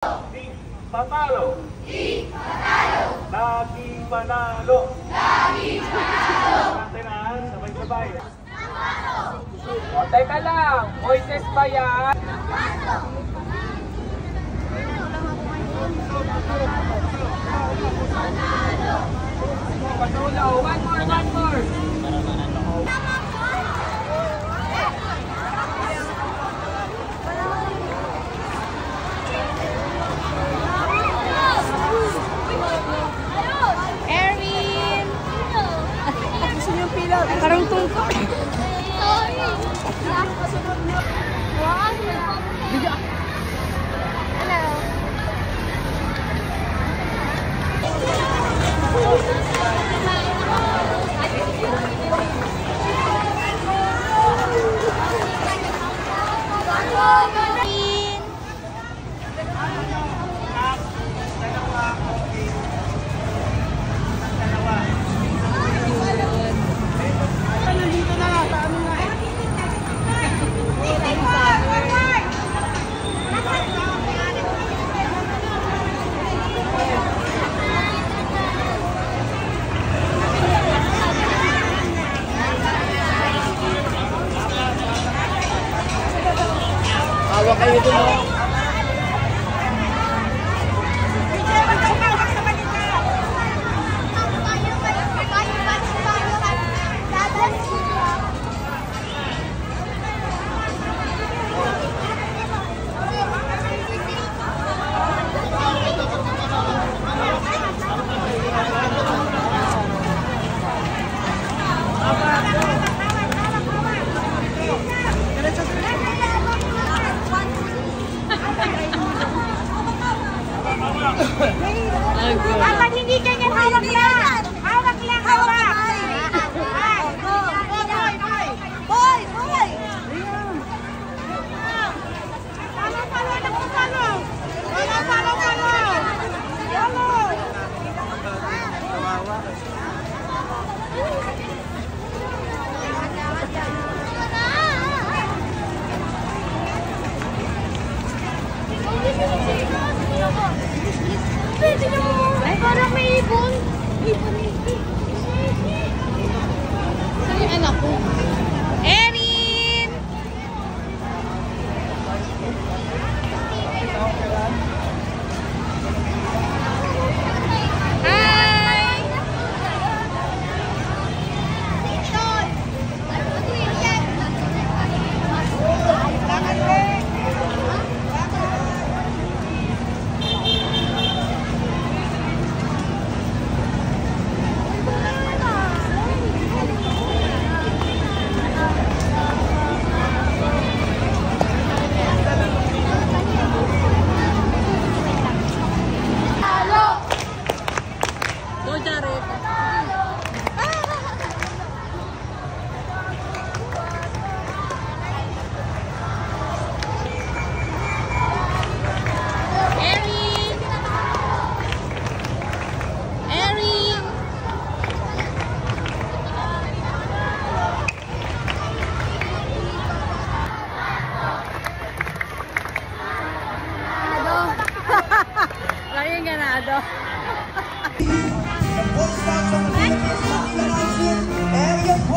Di patalo. Di patalo. Lagi panalo. Lagi panalo. Natin na, sabay-sabay. O, teka lang. Voices ba yan? Patulo. One more. Erin! Gusto niyo pila? Parang tungkol. Hawak kayo dun. Dapat hindi ganyan, hawak lang. Hawak lang, hawak. Boy! Palo, anak ko, palo. Palo. Ay, parang may ibon. Saan yung anak ko? Erin! Hi! Laging ganado. Area 4.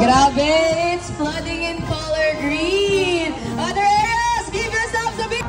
Grabe, it's flooding in color green. Other areas, give yourselves a big...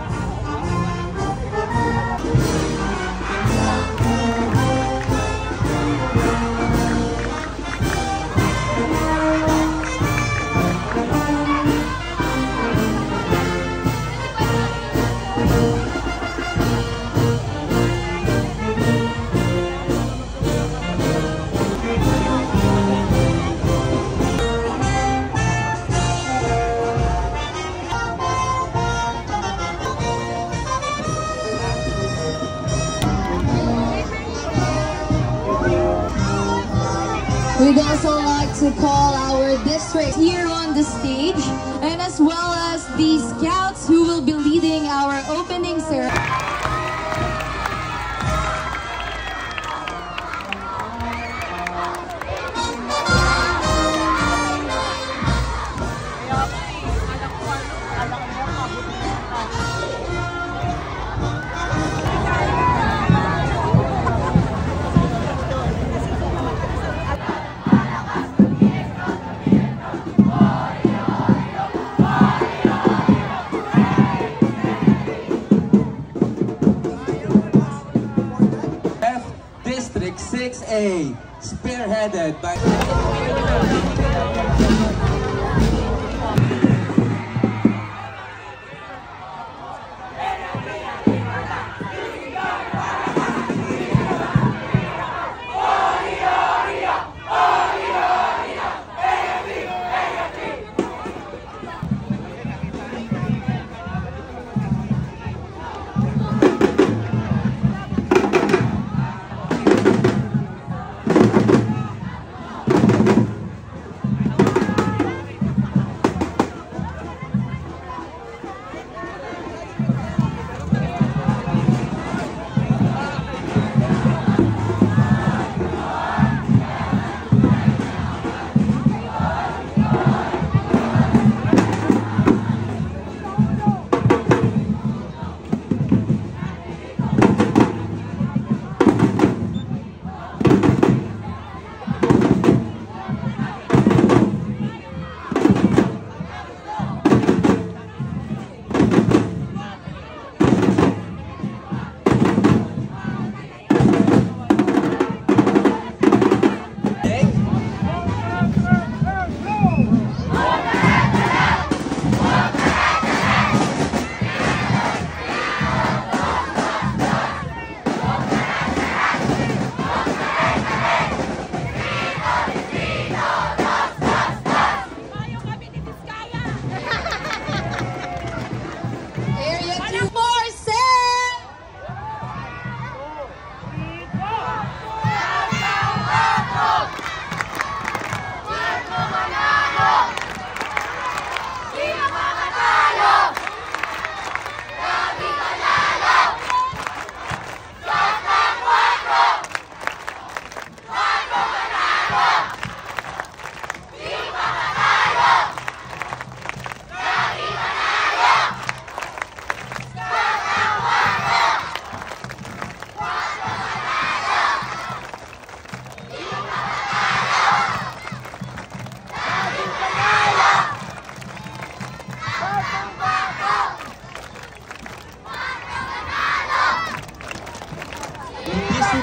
We'd also like to call our district here on the stage, and as well as the scouts who will be 6A, spearheaded by...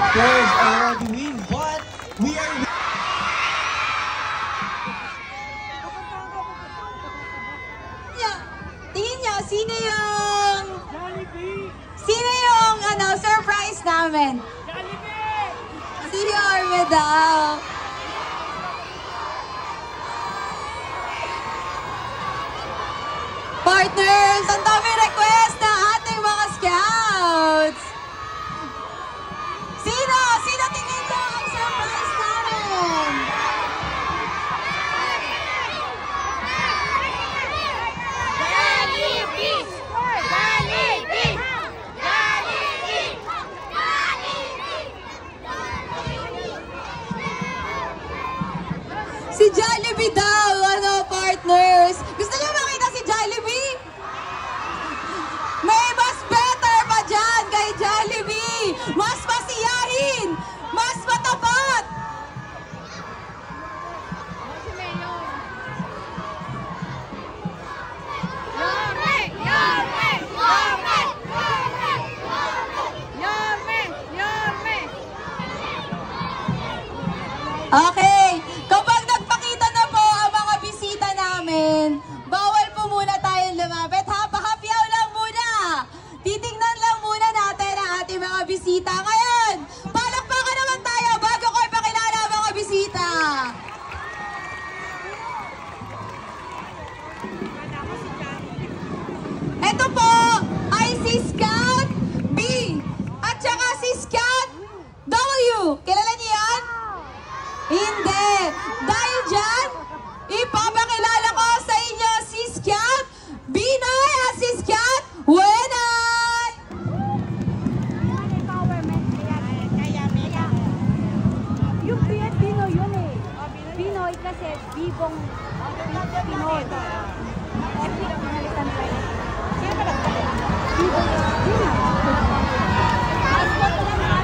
Boys already win, but we are... Tingin niyo, sino yung surprise namin? Si Yorme daw. Partners, ang dami request ng ating mga scouts. Sino tingin mo ang surprise namin? Jollibee! Jollibee! Jollibee! Si Jollibee daw, partners. Gusto niyo makita si Jollibee? May mas better pa dyan kay Jollibee. Mas masiyahin. Mas matapat. Yorme! Yorme! Yorme! Yorme! Yorme! Okay. Kapag nagpakita na po ang mga bisita namin, bawal po muna tayong lumapit. Hapyaw lang muna. Titingnan lang muna natin ang ating mga bisita. Ngayon, palakpakan naman tayo bago ko ipakilala ang mga bisita. Ito po ay si Scout B at saka si Scout W. Kilala niyo yan? Hindi. Dahil dyan, ipapakilala ko sa inyo si Scout Binay at si Scout Wenay. Yung Pinoy yun eh. Pinoy kasi bibong Pinoy. Epic nalitan pa yun. Sino ba nagpalit? Bibong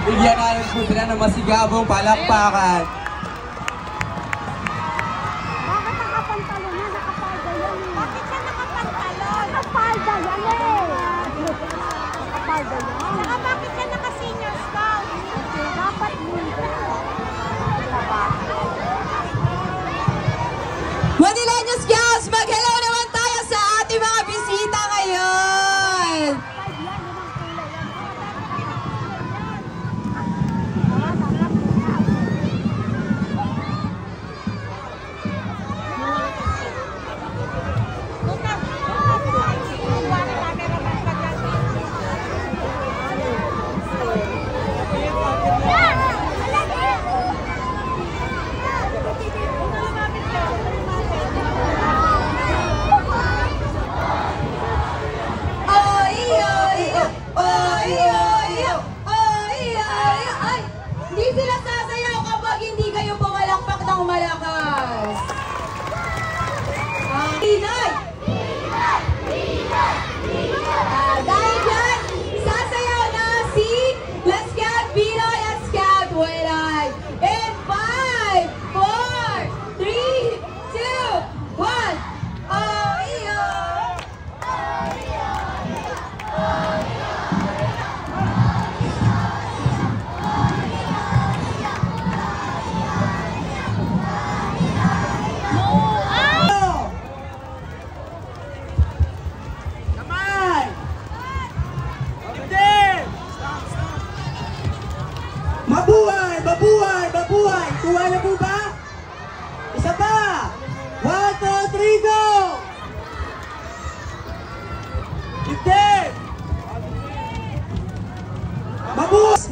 Bigyan natin po sila ng masigabong palakpakan. Bakit nakapantalon na? Nakapalda yan eh. Bakit siya nakapantalon? Nakapalda yan eh. Nakapalda yan. Saka bakit siya naka-senior scout? Dapat yun.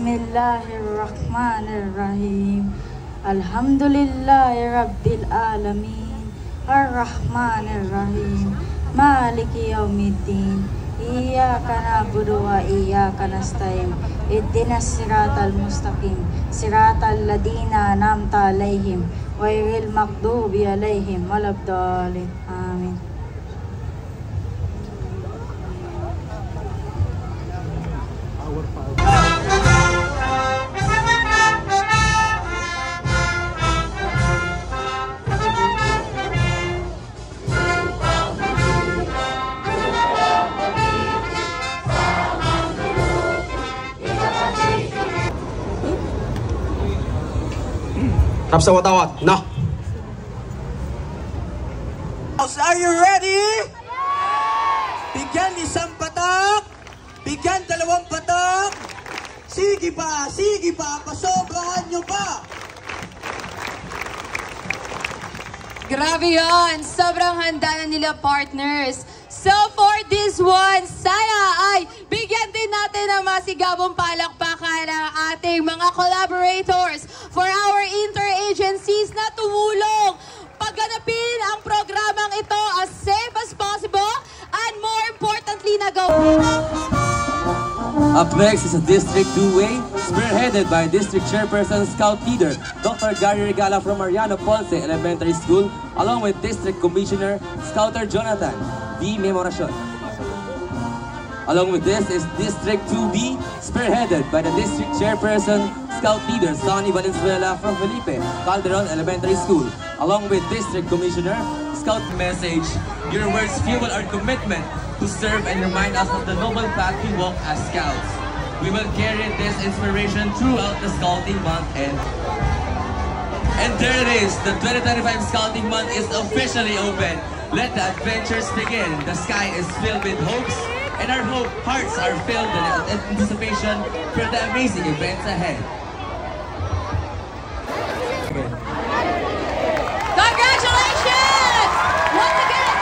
Bismillahirrahmanirrahim. Alhamdulillahi Rabbil Alamin. Ar-Rahmanirrahim. Maliki Yawmiddin. Iyyaka na'budu wa iyyaka nasta'in. Ihdinas siratal mustaqim. Siratal ladina an'amta 'alaihim ghairil maghdubi 'alaihim waladdallin. Amin. Tapsawat-awat, na! Are you ready? Bigyan isang patak! Bigyan dalawang patak! Sige pa! Pasobrahan nyo pa! Grabe yun! Sobrang handa na nila, partners. So for this one, sana ay bigyan din natin ng masigabong palakpakan ang ating mga collaborators for our interagencies na tumulong pagganapin ang programang ito as safe as possible and more importantly na Up next is a District 2A, spearheaded by District Chairperson Scout Leader Dr. Gary Regala from Mariano Ponce Elementary School, along with District Commissioner Scouter Jonathan D. Memoracion. Along with this is District 2B, spearheaded by the District Chairperson Scout Leader Sonny Valenzuela from Felipe Calderon Elementary School, along with District Commissioner Scout. Message: your words fuel our commitment to serve and remind us of the noble path we walk as Scouts. We will carry this inspiration throughout the Scouting Month and there it is, the 2025 Scouting Month is officially open. Let the adventures begin. The sky is filled with hopes and our hearts are filled with anticipation for the amazing events ahead. Congratulations! Once again,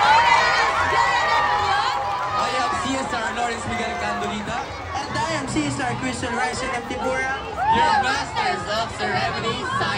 I am CSR Lawrence Miguel Candolita, And I am CSR Christian Ryzen of Tibura. your masters of ceremony, side.